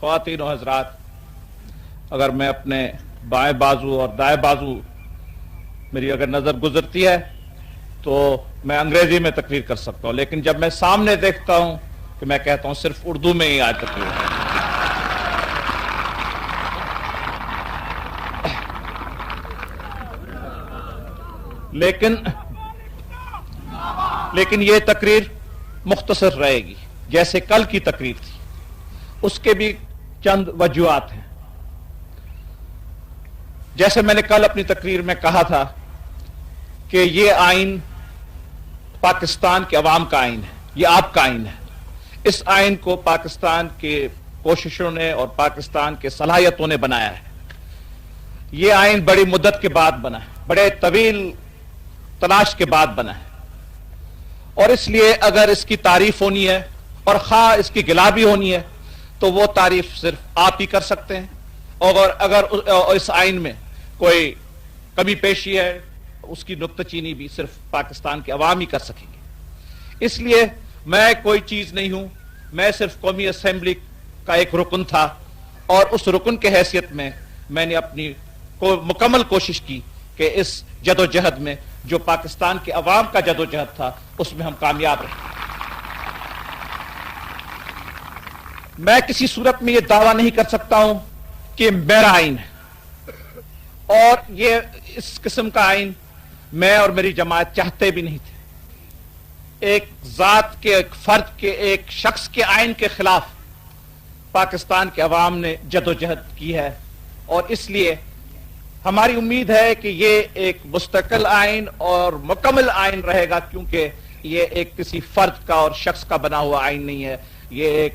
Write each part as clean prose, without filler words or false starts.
خواتین و حضرات، اگر میں اپنے بائیں بازو اور دائیں بازو میری اگر نظر گزرتی ہے تو میں انگریزی میں تقریر کر سکتا ہوں، لیکن جب میں سامنے دیکھتا ہوں کہ میں کہتا ہوں صرف اردو میں ہی آج تقریر ہے۔ لیکن یہ تقریر مختصر رہے گی، جیسے کل کی تقریر تھی۔ اس کے بھی چند وجوہات ہیں۔ جیسے میں نے کل اپنی تقریر میں کہا تھا کہ یہ آئین پاکستان کے عوام کا آئین ہے، یہ آپ کا آئین ہے۔ اس آئین کو پاکستان کے کوششوں نے اور پاکستان کے صلاحیتوں نے بنایا ہے۔ یہ آئین بڑی مدت کے بعد بنا ہے، بڑے طویل تلاش کے بعد بنا ہے، اور اس لیے اگر اس کی تعریف ہونی ہے اور خواہ اس کی گلا بھی ہونی ہے تو وہ تعریف صرف آپ ہی کر سکتے ہیں، اور اگر اس آئین میں کوئی کمی پیشی ہے اس کی نکتہ چینی بھی صرف پاکستان کے عوام ہی کر سکیں گے۔ اس لیے میں کوئی چیز نہیں ہوں، میں صرف قومی اسمبلی کا ایک رکن تھا، اور اس رکن کے حیثیت میں نے اپنی مکمل کوشش کی کہ اس جدوجہد میں جو پاکستان کے عوام کا جدوجہد تھا اس میں ہم کامیاب رہے۔ میں کسی صورت میں یہ دعویٰ نہیں کر سکتا ہوں کہ میرا آئین ہے، اور یہ اس قسم کا آئین میں اور میری جماعت چاہتے بھی نہیں تھے۔ ایک ذات کے، ایک فرد کے، ایک شخص کے آئین کے خلاف پاکستان کے عوام نے جدوجہد کی ہے، اور اس لیے ہماری امید ہے کہ یہ ایک مستقل آئین اور مکمل آئین رہے گا، کیونکہ یہ ایک کسی فرد کا اور شخص کا بنا ہوا آئین نہیں ہے۔ یہ ایک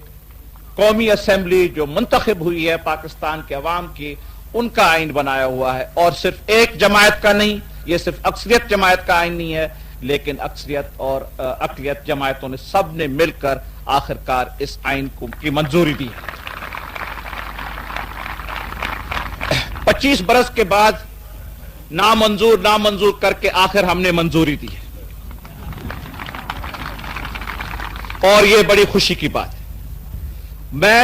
قومی اسمبلی جو منتخب ہوئی ہے پاکستان کے عوام کی، ان کا آئین بنایا ہوا ہے، اور صرف ایک جماعت کا نہیں، یہ صرف اکثریت جماعت کا آئین نہیں ہے، لیکن اکثریت اور اقلیت جماعتوں نے سب نے مل کر آخرکار اس آئین کی منظوری دی ہے۔ 25 برس کے بعد نامنظور کر کے آخر ہم نے منظوری دی ہے، اور یہ بڑی خوشی کی بات ہے۔ میں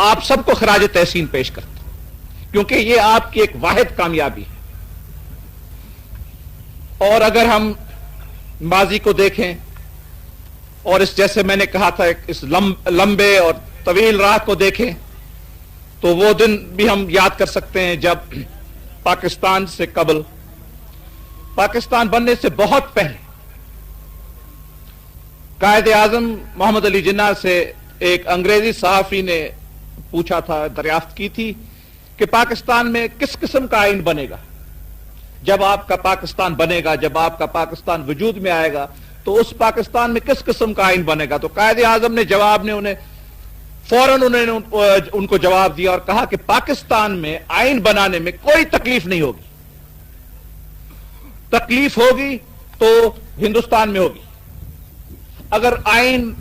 آپ سب کو خراج تحسین پیش کرتا ہوں، کیونکہ یہ آپ کی ایک واحد کامیابی ہے۔ اور اگر ہم ماضی کو دیکھیں اور اس جیسے میں نے کہا تھا اس لمبے اور طویل راہ کو دیکھیں تو وہ دن بھی ہم یاد کر سکتے ہیں جب پاکستان سے قبل، پاکستان بننے سے بہت پہلے، قائد اعظم محمد علی جناح سے ایک انگریزی صحافی نے پوچھا تھا، دریافت کی تھی کہ پاکستان میں کس قسم کا آئین بنے گا جب آپ کا پاکستان بنے گا، جب آپ کا پاکستان وجود میں آئے گا تو اس پاکستان میں کس قسم کا آئین بنے گا؟ تو قائد اعظم نے جواب نے انہیں فوراً ان کو جواب دیا اور کہا کہ پاکستان میں آئین بنانے میں کوئی تکلیف نہیں ہوگی، تکلیف ہوگی تو ہندوستان میں ہوگی۔ اگر آئین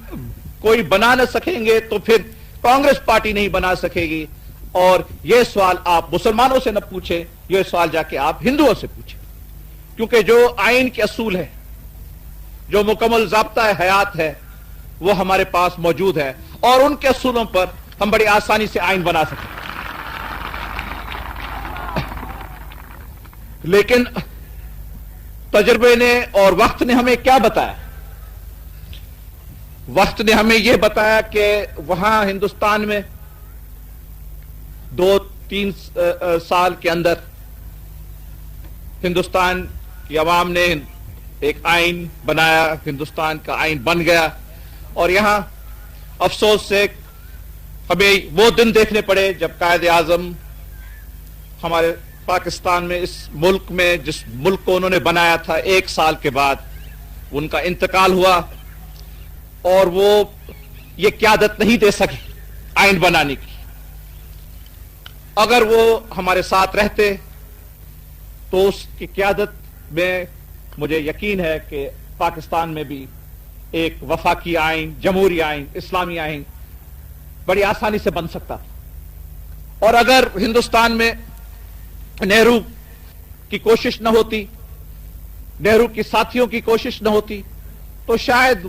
کوئی بنا نہ سکیں گے تو پھر کانگریس پارٹی نہیں بنا سکے گی، اور یہ سوال آپ مسلمانوں سے نہ پوچھیں، یہ سوال جا کے آپ ہندوؤں سے پوچھیں، کیونکہ جو آئین کے اصول ہے، جو مکمل ضابطہ حیات ہے، وہ ہمارے پاس موجود ہے، اور ان کے اصولوں پر ہم بڑی آسانی سے آئین بنا سکتے ہیں۔ لیکن تجربے نے اور وقت نے ہمیں کیا بتایا؟ وقت نے ہمیں یہ بتایا کہ وہاں ہندوستان میں 2-3 سال کے اندر ہندوستان کی عوام نے ایک آئین بنایا، ہندوستان کا آئین بن گیا، اور یہاں افسوس سے ہمیں وہ دن دیکھنے پڑے جب قائد اعظم ہمارے پاکستان میں، اس ملک میں، جس ملک کو انہوں نے بنایا تھا، 1 سال کے بعد ان کا انتقال ہوا، اور وہ یہ قیادت نہیں دے سکے آئین بنانے کی۔ اگر وہ ہمارے ساتھ رہتے تو اس کی قیادت میں مجھے یقین ہے کہ پاکستان میں بھی ایک وفاقی آئین، جمہوری آئین، اسلامی آئین بڑی آسانی سے بن سکتا تھا۔ اور اگر ہندوستان میں نہرو کی کوشش نہ ہوتی، نہرو کی ساتھیوں کی کوشش نہ ہوتی، تو شاید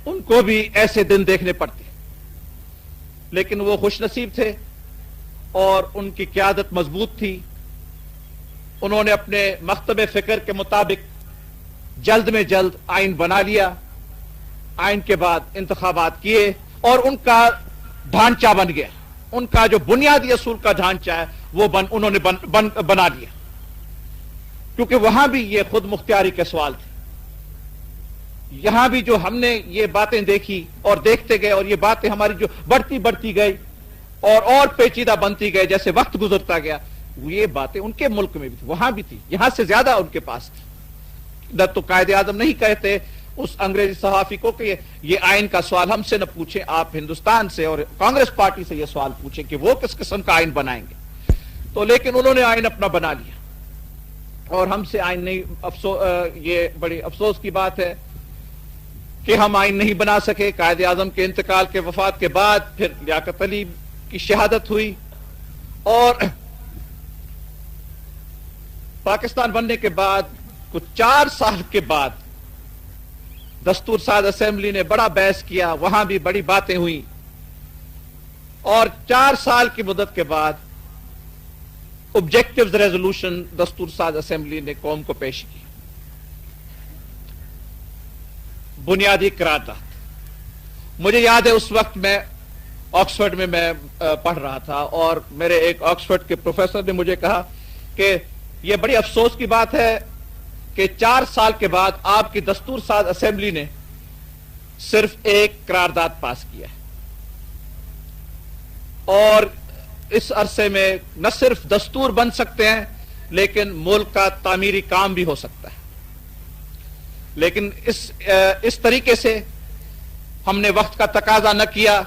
ان کو بھی ایسے دن دیکھنے پڑتے۔ لیکن وہ خوش نصیب تھے اور ان کی قیادت مضبوط تھی. انہوں نے اپنے مکتب فکر کے مطابق جلد میں جلد آئین بنا لیا. آئین کے بعد انتخابات کیے اور ان کا ڈھانچہ بن گیا. ان کا جو بنیادی اصول کا ڈھانچہ ہے وہ انہوں نے بنا لیا، کیونکہ وہاں بھی یہ خود مختاری کے سوال تھے. یہاں بھی جو ہم نے یہ باتیں دیکھی اور دیکھتے گئے اور یہ باتیں ہماری جو بڑھتی گئی اور پیچیدہ بنتی گئی جیسے وقت گزرتا گیا، یہ باتیں ان کے ملک میں بھی تھی، وہاں بھی تھی، یہاں سے زیادہ ان کے پاس تھی. نہ تو قائد اعظم نہیں کہتے اس انگریزی صحافی کو کہ یہ آئین کا سوال ہم سے نہ پوچھیں، آپ ہندوستان سے اور کانگریس پارٹی سے یہ سوال پوچھیں کہ وہ کس قسم کا آئین بنائیں گے. تو لیکن انہوں نے آئین اپنا بنا لیا اور ہم سے آئین نہیں. یہ بڑی افسوس کی بات ہے کہ ہم آئین نہیں بنا سکے. قائد اعظم کے انتقال کے وفات کے بعد پھر لیاقت علی کی شہادت ہوئی اور پاکستان بننے کے بعد کچھ 4 سال کے بعد دستور ساز اسمبلی نے بڑا بحث کیا، وہاں بھی بڑی باتیں ہوئی اور 4 سال کی مدت کے بعد آبجیکٹیوز ریزولوشن دستور ساز اسمبلی نے قوم کو پیش کی. بنیادی قرارداد. مجھے یاد ہے اس وقت میں آکسفورڈ میں پڑھ رہا تھا اور میرے ایک آکسفورڈ کے پروفیسر نے مجھے کہا کہ یہ بڑی افسوس کی بات ہے کہ 4 سال کے بعد آپ کی دستور ساز اسمبلی نے صرف ایک قرارداد پاس کیا ہے اور اس عرصے میں نہ صرف دستور بن سکتے ہیں لیکن ملک کا تعمیری کام بھی ہو سکتا ہے. لیکن اس طریقے سے ہم نے وقت کا تقاضا نہ کیا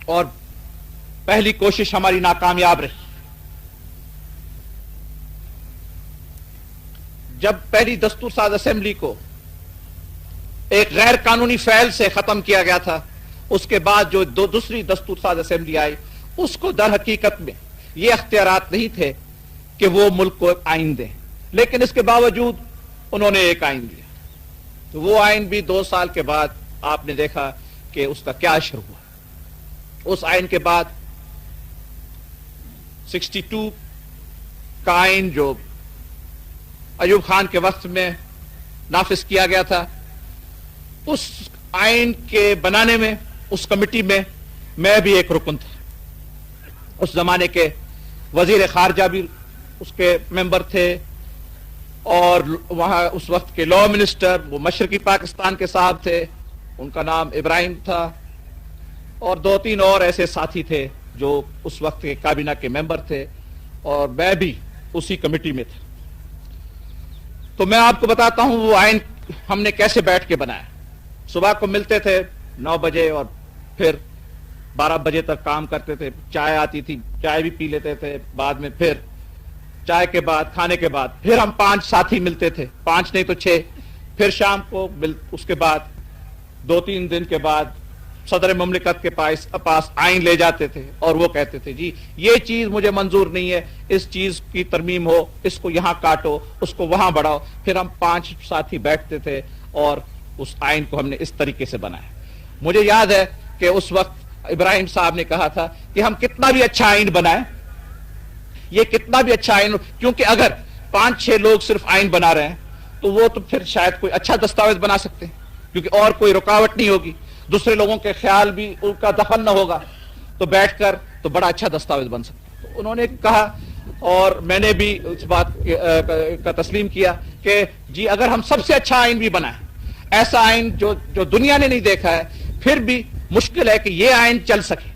اور پہلی کوشش ہماری ناکامیاب رہی. جب پہلی دستور ساز اسمبلی کو ایک غیر قانونی فعل سے ختم کیا گیا تھا، اس کے بعد جو دوسری دستور ساز اسمبلی آئی اس کو در حقیقت میں یہ اختیارات نہیں تھے کہ وہ ملک کو آئین دیں، لیکن اس کے باوجود انہوں نے ایک آئین دیا. تو وہ آئین بھی 2 سال کے بعد آپ نے دیکھا کہ اس کا کیا اثر ہوا. اس آئین کے بعد 62 کا آئین جو ایوب خان کے وقت میں نافذ کیا گیا تھا، اس آئین کے بنانے میں اس کمیٹی میں بھی ایک رکن تھا. اس زمانے کے وزیر خارجہ بھی اس کے ممبر تھے اور وہاں اس وقت کے لا منسٹر وہ مشرقی پاکستان کے صاحب تھے، ان کا نام ابراہیم تھا اور 2-3 اور ایسے ساتھی تھے جو اس وقت کے کابینہ کے ممبر تھے اور میں بھی اسی کمیٹی میں تھا. تو میں آپ کو بتاتا ہوں وہ آئین ہم نے کیسے بیٹھ کے بنایا. صبح کو ملتے تھے 9 بجے اور پھر 12 بجے تک کام کرتے تھے. چائے آتی تھی، چائے بھی پی لیتے تھے. بعد میں پھر چائے کے بعد کھانے کے بعد پھر ہم 5 ساتھی ملتے تھے، 5 نہیں تو 6. پھر شام کو اس کے بعد 2-3 دن کے بعد صدر مملکت کے پاس آئین لے جاتے تھے اور وہ کہتے تھے جی یہ چیز مجھے منظور نہیں ہے، اس چیز کی ترمیم ہو، اس کو یہاں کاٹو، اس کو وہاں بڑھاؤ. پھر ہم 5 ساتھی بیٹھتے تھے اور اس آئین کو ہم نے اس طریقے سے بنایا. مجھے یاد ہے کہ اس وقت ابراہیم صاحب نے کہا تھا کہ ہم کتنا بھی اچھا آئین بنائیں، یہ کتنا بھی اچھا آئین، کیونکہ اگر 5-6 لوگ صرف آئین بنا رہے ہیں تو وہ تو پھر شاید کوئی اچھا دستاویز بنا سکتے ہیں کیونکہ اور کوئی رکاوٹ نہیں ہوگی، دوسرے لوگوں کے خیال بھی ان کا دخل نہ ہوگا، تو بیٹھ کر تو بڑا اچھا دستاویز بن سکتا ہے. تو انہوں نے کہا اور میں نے بھی اس بات کا تسلیم کیا کہ جی اگر ہم سب سے اچھا آئین بھی بنائیں، ایسا آئین جو دنیا نے نہیں دیکھا ہے، پھر بھی مشکل ہے کہ یہ آئین چل سکے،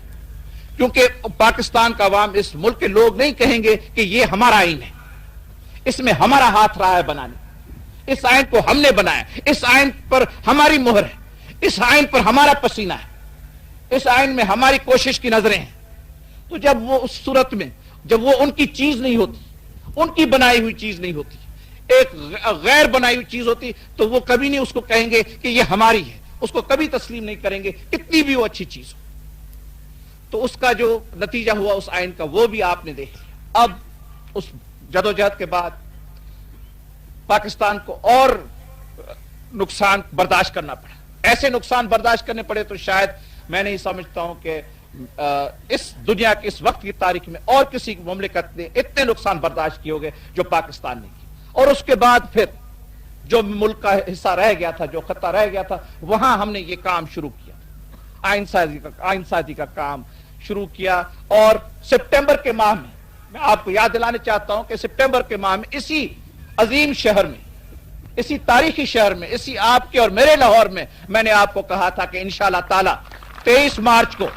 کیونکہ پاکستان کا عوام، اس ملک کے لوگ نہیں کہیں گے کہ یہ ہمارا آئین ہے، اس میں ہمارا ہاتھ رہا ہے بنانے، اس آئین کو ہم نے بنایا، اس آئین پر ہماری مہر ہے، اس آئین پر ہمارا پسینہ ہے، اس آئین میں ہماری کوشش کی نظریں ہیں. تو جب وہ اس صورت میں جب وہ ان کی چیز نہیں ہوتی، ان کی بنائی ہوئی چیز نہیں ہوتی، ایک غیر بنائی ہوئی چیز ہوتی، تو وہ کبھی نہیں اس کو کہیں گے کہ یہ ہماری ہے، اس کو کبھی تسلیم نہیں کریں گے کتنی بھی وہ اچھی چیز ہو. تو اس کا جو نتیجہ ہوا اس آئین کا وہ بھی آپ نے دیکھ لیا. اب اس جدوجہد کے بعد پاکستان کو اور نقصان برداشت کرنا پڑا. ایسے نقصان برداشت کرنے پڑے تو شاید میں نہیں سمجھتا ہوں کہ اس دنیا کی اس وقت کی تاریخ میں اور کسی مملکت نے اتنے نقصان برداشت کیے ہوگے جو پاکستان نے کی. اور اس کے بعد پھر جو ملک کا حصہ رہ گیا تھا, جو خطہ رہ گیا تھا, وہاں ہم نے یہ کام شروع کیا, آئین سازی کا کام شروع کیا. اور سپٹمبر کے ماہ میں آپ کو یاد دلانے چاہتا ہوں کہ سپٹمبر کے ماہ میں اسی عظیم شہر میں, اسی تاریخی شہر میں, اسی آپ کے اور میرے لاہور میں نے آپ کو کہا تھا کہ انشاءاللہ تعالی 23 مارچ کو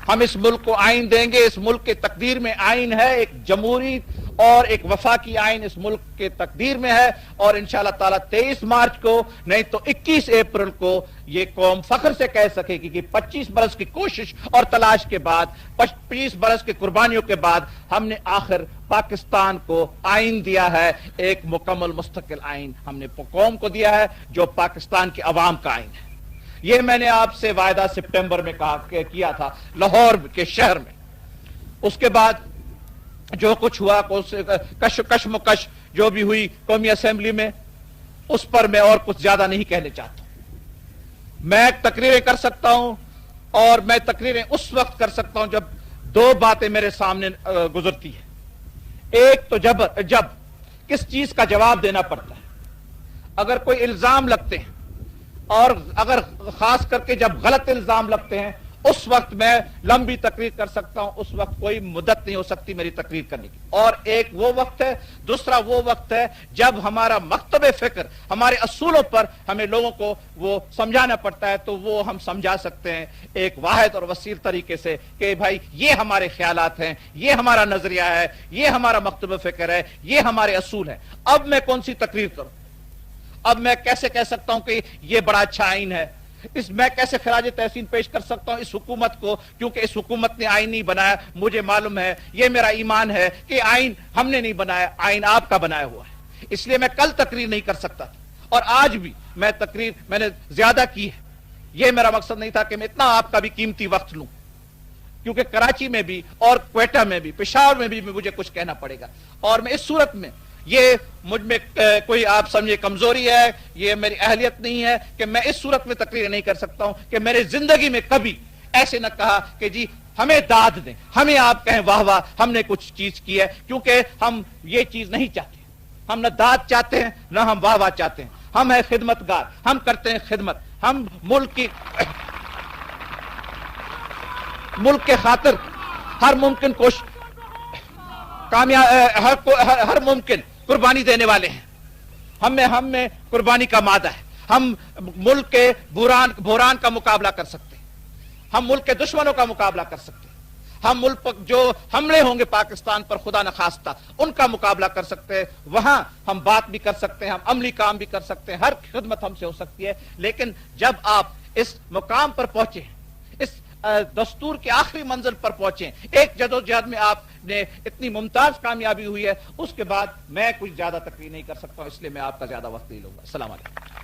ہم اس ملک کو آئین دیں گے. اس ملک کے تقدیر میں آئین ہے, ایک جمہوری اور ایک وفاقی آئین اس ملک کے تقدیر میں ہے. اور انشاءاللہ تعالی 23 مارچ کو نہیں تو 21 اپریل کو یہ قوم فخر سے کہہ سکے گی کہ 25 برس کی کوشش اور تلاش کے بعد, 25 برس کی قربانیوں کے بعد ہم نے آخر پاکستان کو آئین دیا ہے, ایک مکمل مستقل آئین ہم نے قوم کو دیا ہے جو پاکستان کے عوام کا آئین ہے. یہ میں نے آپ سے وعدہ سپٹمبر میں کیا تھا لاہور کے شہر میں. اس کے بعد جو کچھ ہوا, کشمکش جو بھی ہوئی قومی اسمبلی میں, اس پر میں اور کچھ زیادہ نہیں کہنے چاہتا. میں تقریریں کر سکتا ہوں, اور میں تقریریں اس وقت کر سکتا ہوں جب دو باتیں میرے سامنے گزرتی ہیں. ایک تو جب کس چیز کا جواب دینا پڑتا ہے, اگر کوئی الزام لگتے ہیں, اور اگر خاص کر کے جب غلط الزام لگتے ہیں, اس وقت میں لمبی تقریر کر سکتا ہوں, اس وقت کوئی مدت نہیں ہو سکتی میری تقریر کرنے کی. اور ایک وہ وقت ہے, دوسرا وہ وقت ہے جب ہمارا مکتب فکر, ہمارے اصولوں پر ہمیں لوگوں کو وہ سمجھانا پڑتا ہے, تو وہ ہم سمجھا سکتے ہیں ایک واحد اور وسیع طریقے سے کہ بھائی یہ ہمارے خیالات ہیں, یہ ہمارا نظریہ ہے, یہ ہمارا مکتب فکر ہے, یہ ہمارے اصول ہیں. اب میں کون سی تقریر کروں؟ اب میں کیسے کہہ سکتا ہوں کہ یہ بڑا اچھا آئین ہے؟ میں کیسے خراج تحسین پیش کر سکتا ہوں اس حکومت کو, کیونکہ اس حکومت نے آئین نہیں بنایا. مجھے معلوم ہے, یہ میرا ایمان ہے کہ آئین ہم نے نہیں بنایا, آئین آپ کا بنایا ہوا ہے. اس لیے میں کل تقریر نہیں کر سکتا تھا, اور آج بھی میں تقریر میں نے زیادہ کی ہے. یہ میرا مقصد نہیں تھا کہ میں اتنا آپ کا بھی قیمتی وقت لوں, کیونکہ کراچی میں بھی اور کوئٹہ میں بھی, پشاور میں بھی مجھے کچھ کہنا پڑے گا. اور میں اس صورت میں, یہ مجھ میں کوئی آپ سمجھے کمزوری ہے, یہ میری اہلیت نہیں ہے کہ میں اس صورت میں تقریر نہیں کر سکتا ہوں کہ میرے زندگی میں کبھی ایسے نہ کہا کہ جی ہمیں داد دیں, ہمیں آپ کہیں واہ واہ ہم نے کچھ چیز کی ہے, کیونکہ ہم یہ چیز نہیں چاہتے. ہم نہ داد چاہتے ہیں, نہ ہم واہ واہ چاہتے ہیں. ہم ہیں خدمتگار, ہم کرتے ہیں خدمت. ہم ملک کے خاطر ہر ممکن ہر ممکن قربانی دینے والے ہیں. ہم میں قربانی کا مادہ ہے. ہم ملک کے بحران کا مقابلہ کر سکتے ہیں, ہم ملک کے دشمنوں کا مقابلہ کر سکتے ہیں, ہم ملک پر جو حملے ہوں گے پاکستان پر خدا نخواستہ ان کا مقابلہ کر سکتے ہیں. وہاں ہم بات بھی کر سکتے ہیں, ہم عملی کام بھی کر سکتے ہیں, ہر خدمت ہم سے ہو سکتی ہے. لیکن جب آپ اس مقام پر پہنچے, اس دستور کے آخری منزل پر پہنچے, ایک جدوجہد میں آپ نے اتنی ممتاز کامیابی ہوئی ہے, اس کے بعد میں کچھ زیادہ تقریر نہیں کر سکتا ہوں, اس لیے میں آپ کا زیادہ وقت نہیں لوں گا. السلام علیکم.